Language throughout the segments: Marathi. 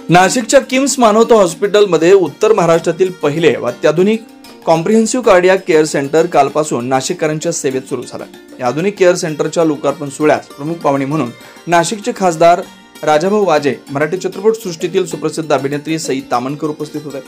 नाशिकच्या किम्स मानवता हॉस्पिटलमध्ये उत्तर महाराष्ट्रातील पहिले व अत्याधुनिक कॉम्प्रिहेन्सिव्ह कार्डियाक केअर सेंटर कालपासून नाशिककरांच्या सेवेत सुरू झालं। या आधुनिक केअर सेंटरच्या लोकार्पण सोहळ्यास प्रमुख पाहुणे म्हणून नाशिकचे खासदार राजाभाऊ वाजे, मराठी चित्रपट सृष्टीतील सुप्रसिद्ध अभिनेत्री सई तामणकर उपस्थित होते।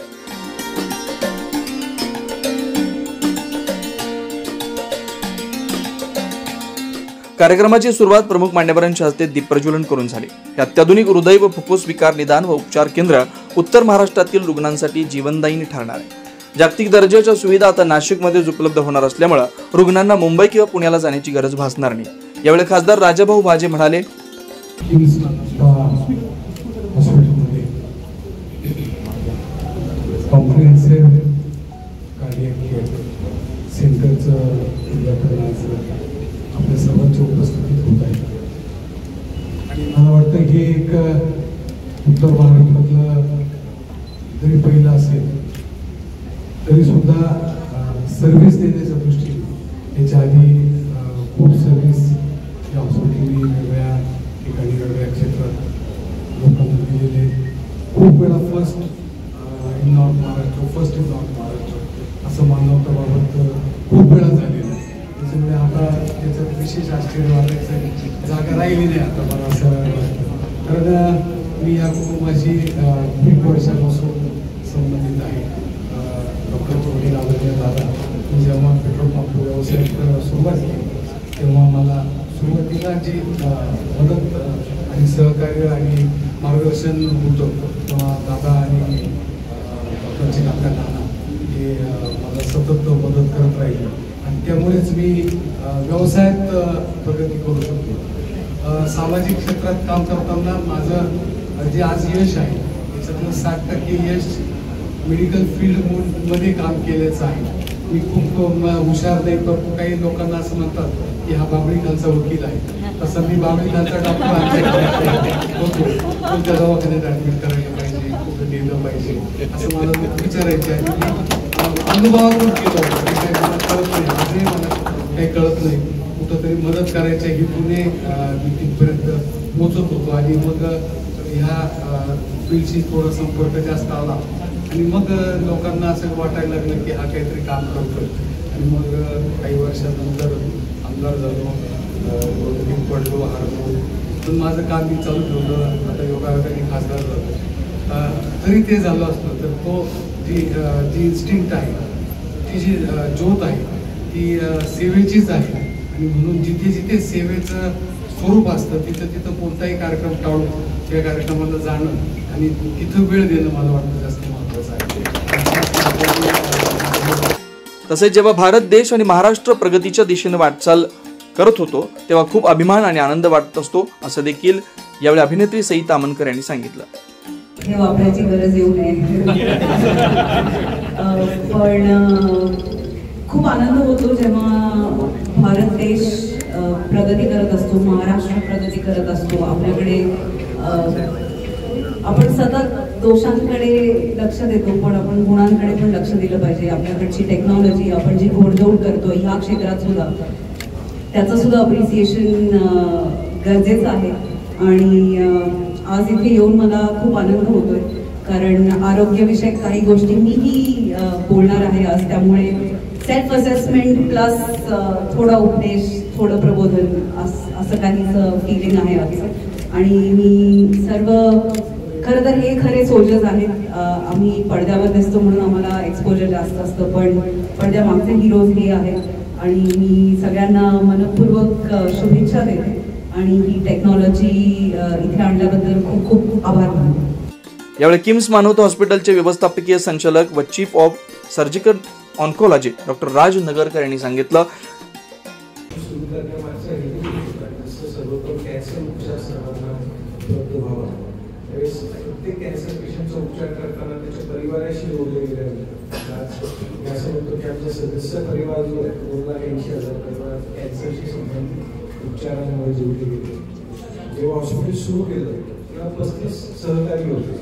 कार्यक्रमाची सुरुवात प्रमुख मान्यवरांच्या हस्ते दीप प्रज्वलन करून झाली। हे अत्याधुनिक हृदय व फुफ्फुस विकार निदान व उपचार केंद्र उत्तर महाराष्ट्रातील रुग्णांसाठी जीवनदायिनी ठरणार आहे। जागतिक दर्जाच्या सुविधा आता नाशिकमध्येच उपलब्ध होणार असल्यामुळे रुग्णांना मुंबई किंवा पुण्याला जाण्याची गरज भासणार नाही। यावेळी खासदार राजाभाऊ वाजे म्हणाले, कॉम्प्रिहेन्सिव्ह कार्डियाक केअर सेंटरचं उद्घाटन आज आपल्या सर्वांच्या उपस्थितीत होत आहे आणि मला वाटतं हे एक उत्तर महाराष्ट्रातलं जरी पहिलं असेल तरी सुद्धा सर्व्हिस देण्याच्या दृष्टीने याच्या आधी खूप सर्व्हिस या हॉस्पिटलनी वेगवेगळ्या ठिकाणी वेगवेगळ्या क्षेत्रात लोकांना दिलेले, खूप वेळा फर्स्ट इन नॉर्थ महाराष्ट्र असं मानवताबाबत खूप वेळा झालेलं आहे। त्याच्यामुळे आता त्याच्यात विशेष आश्चर्य वाटायचं जागा राहिली नाही आता मला असं वाटतं, कारण मी या कुटुंबाशी खूप वर्षापासून संबंधित आहे। डॉक्टर वडील आदरणीय दादा मी जेव्हा पेट्रोल पंप व्यवसायात सुरुवात केली तेव्हा मला सुरुवातीला जी मदत आणि सहकार्य आणि मार्गदर्शन होतं तेव्हा दादा आणि डॉक्टरचे काका नाना हे मला सतत मदत करत राहिले आणि त्यामुळेच मी व्यवसायात प्रगती करू शकतो। सामाजिक क्षेत्रात काम करताना माझं जे आज यश आहे त्याच्यातलं 60% यश मेडिकल फील्डमध्ये काम केल्याचं आहे। मी खूप हुशार नाही, पण काही लोकांना असं म्हणतात की हा बाबळी खालचा वकील आहे, तसं मी बाबळी खालचा डॉक्टर होतो, कोणत्या दवाखान्यात ॲडमिट करायला पाहिजे, कुठं नेलं पाहिजे असं मला विचारायचे आहे। मी अनुभवातून केलं, काही मला कळत नाही, आजही मला काही कळत नाही, कुठंतरी मदत करायच्या हेतूने मी तिथपर्यंत पोचत होतो आणि मग ह्या फील्डशी थोडा संपर्क जास्त आला आणि मग लोकांना असं वाटायला लागलं की हा काहीतरी काम करतोय आणि मग काही वर्षानंतर आमदार झालो, निवडणुकीत पडलो, हारलो, पण माझं काम मी चालू ठेवलं। आता योगायोगाने खासदार झालो, तरी ते झालं असतं तर तो जी इन्स्टिंक्ट आहे, ती जी ज्योत आहे ती सेवेचीच आहे आणि म्हणून जिथे जिथे सेवेचं स्वरूप असतं तिथं तिथं कोणताही कार्यक्रम टाळून त्या कार्यक्रमाला जाणं आणि तिथं वेळ देणं मला वाटतं जास्त महत्त्वाचं आहे। तसेच जेव्हा भारत देश आणि महाराष्ट्र प्रगतीच्या दिशेने वाटचाल करत होतो तेव्हा खूप अभिमान आणि आनंद वाटत असतो, असं देखील यावेळी अभिनेत्री सई तामणकर यांनी सांगितलं। हे वापरायची गरज येऊ नये पण खूप आनंद होतो जेव्हा भारत देश प्रगती करत असतो, महाराष्ट्र प्रगती करत असतो। आपल्याकडे आपण सतत दोषांकडे लक्ष देतो पण आपण गुणांकडे पण लक्ष दिलं पाहिजे। आपल्याकडची टेक्नॉलॉजी, आपण जी घोडदौड करतो ह्या क्षेत्रात सुद्धा त्याचं सुद्धा अप्रिसिएशन गरजेचं आहे आणि आज इथे येऊन मला खूप आनंद होतोय कारण आरोग्यविषयक काही गोष्टी मीही बोलणार आहे आज, त्यामुळे सेल्फ असेसमेंट प्लस थोडा उपदेश, थोडं प्रबोधन असं काहीच फीलिंग आहे आजचं। आणि मी सर्व खरं तर हे खरे सोल्जर्स आहेत, आम्ही पडद्यावर दिसतो म्हणून आम्हाला एक्सपोजर जास्त असतं, पण पडद्यामागचे हिरोज हे आहेत आणि मी सगळ्यांना मनपूर्वक शुभेच्छा देते आणि ही टेक्नॉलॉजी इथे आणल्याबद्दल खूप खूप आभार मानते। यावेळी किम्स मानवता हॉस्पिटलचे व्यवस्थापकीय संचालक व chief of surgical oncology doctor Raj Nagarkar यांनी सांगितलं, प्रत्येक कॅन्सर पेशंटचा उपचार करताना त्याच्या परिवाराशी जोडले गेले आहे। असं म्हणतो की आमचा सदस्य परिवार जो आहे 2,80,000 परिवार कॅन्सरशी संबंधित उपचारांमुळे जोडले गेले। जेव्हा हॉस्पिटल सुरू केलं तेव्हा 35 सहकारी होते,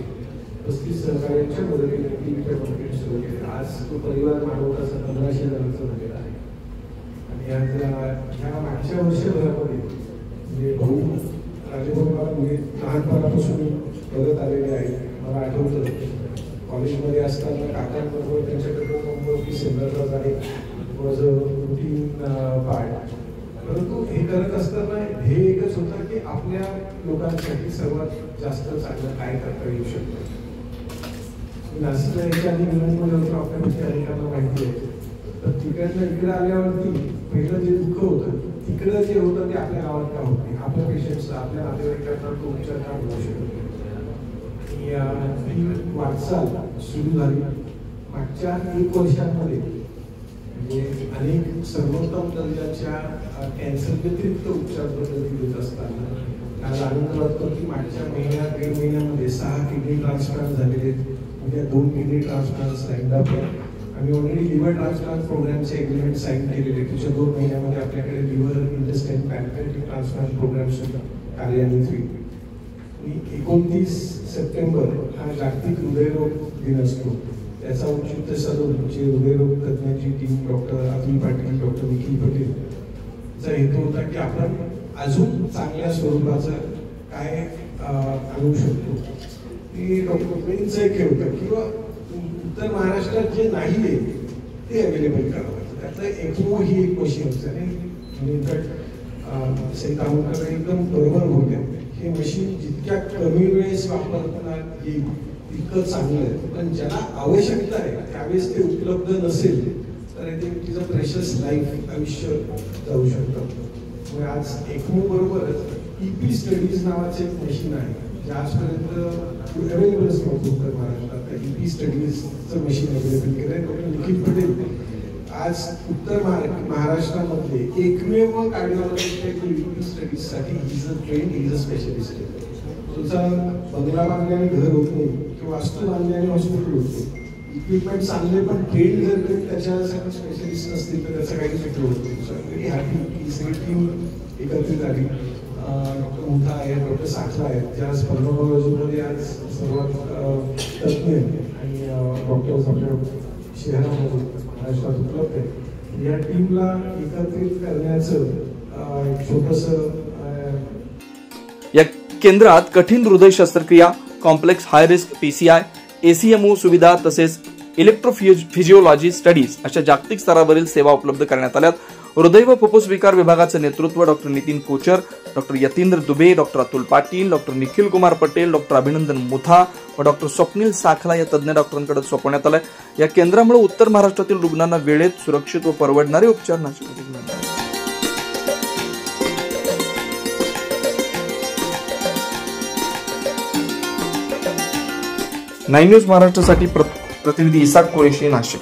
35 सहकार्यांच्या मदतीने 3 हॉस्पिटल सुरू केले। आज तो परिवार मानवताचा 1500 जणांचा झालेला आहे आणि ह्या मागच्या वर्षभरामध्ये म्हणजे भाऊ राजेभाऊ मला लहानपणापासून बघत आलेले आहेत। मला similar आणि was a routine part. परंतु हे करत असताना हे एकच होतं की आपल्या लोकांसाठी सर्वात जास्त चांगलं काय करता येऊ शकतं. नाशिकला याच्या आधी विमानमध्ये होतो, आपल्यापैकी अनेकांना माहिती आहे. तर तिकडनं इकडे आल्यावरती पहिलं जे दुःख होतं तिकडं जे होतं ते आपल्या गावात का होत नाही, आपल्या पेशंट्सला आपल्या नातेवाईकांना तो उपचार का मिळू शकतो. ही वाटचाल सुरू झाली मागच्या 1 वर्षांमध्ये. म्हणजे अनेक सर्वोत्तम दर्जाच्या कॅन्सर व्यतिरिक्त उपचार पद्धती देत असताना आज आनंद वाटतो की मागच्या 1.5 महिन्यामध्ये 6 किडनी ट्रान्सप्लांट झालेले, उद्या 2 किडनी ट्रान्सप्लांट लाईन अप आहे. आम्ही ऑलरेडी लिव्हर ट्रान्सप्लांट प्रोग्रामचे एग्रीमेंट साईन केलेले. पुढच्या 2 महिन्यामध्ये आपल्याकडे liver, intestine, pancreatic transplant programme सुद्धा कार्यान्वित होईल. 29 सप्टेंबर हा जागतिक हृदयरोग दिन असतो. त्याचा औचित्य साधून जे हृदयरोग तज्ञांची team doctor Atul Patil, doctor Nikhil Patel चा हेतू होता की आपण अजून चांगल्या स्वरूपाचं काय आणू शकतो. हे डॉक्टर पटेलचं एक हे होतं किंवा उत्तर महाराष्ट्रात जे नाही आहे ते अवेलेबल करावं. त्यातलं एक्मो ही एक मशीन असते आणि इनफॅक्ट सई तामोलकर एकदम बरोबर होत्या. हे मशीन जितक्या कमी वेळेस वापरता येईल तितकं चांगलं आहे, पण ज्याला आवश्यकता आहे त्यावेळेस ते उपलब्ध नसेल तर तिचं प्रेशस लाईफ आयुष्य जाऊ शकतं. त्यामुळे आज एक्मो बरोबरच EP स्टडीज नावाचे एक मशीन आहे जे आजपर्यंत अवेलेबलच नव्हतं उत्तर महाराष्ट्रात. EP स्टडीजचं मशीन अवेलेबल केलं आहे. डॉक्टर निखिल पटेल आज उत्तर महाराष्ट्रामधले एकमेव कार्डिओलॉजिस्ट आहे की EP स्टडीजसाठी he is a trend, he is a specialist आहे. तुझा बंगला बांधल्याने घर होत नाही किंवा वास्तू बांधल्याने हॉस्पिटल होत नाही. इक्विपमेंट चांगले पण ट्रेंड जर त्याच्यासाठी स्पेशलिस्ट नसतील तर त्याचा काही उपयोग होत नाही. सो व्हेरी हॅपी की सगळी टीम एकत्रित आली. डॉक्टर मुथा आहे, डॉक्टर साखला आहेत, ज्या स्पर्मोलॉजीमध्ये आज सर्वात तज्ञ आणि डॉक्टर्स आपल्या शहरामध्ये महाराष्ट्रात उपलब्ध आहेत. या टीमला एकत्रित करण्याचं एक छोटंसं या केंद्रात कठीण हृदय शस्त्रक्रिया, complex high risk PCI, ACMO सुविधा तसेच इलेक्ट्रोफिजिओलॉजी स्टडीज अशा जागतिक स्तरावरील सेवा उपलब्ध करण्यात आल्यात. हृदय व फुफ्फुस विकार विभागाचे नेतृत्व doctor Nitin Kochar, doctor Yatindra Dubey, doctor Atul Patil, doctor Nikhil Kumar Patel, doctor Abhinandan Mutha व डॉक्टर स्वप्नील साखला या तज्ञ डॉक्टरांकडे सोपवण्यात आलंय. या केंद्रामुळे उत्तर महाराष्ट्रातील रुग्णांना वेळेत सुरक्षित व परवडणारे उपचार नाशिकमध्ये मिळणार आहेत. 9 न्यूज महाराष्ट्रासाठी प्रतिनिधी इसाक कुरेशी, नाशिक.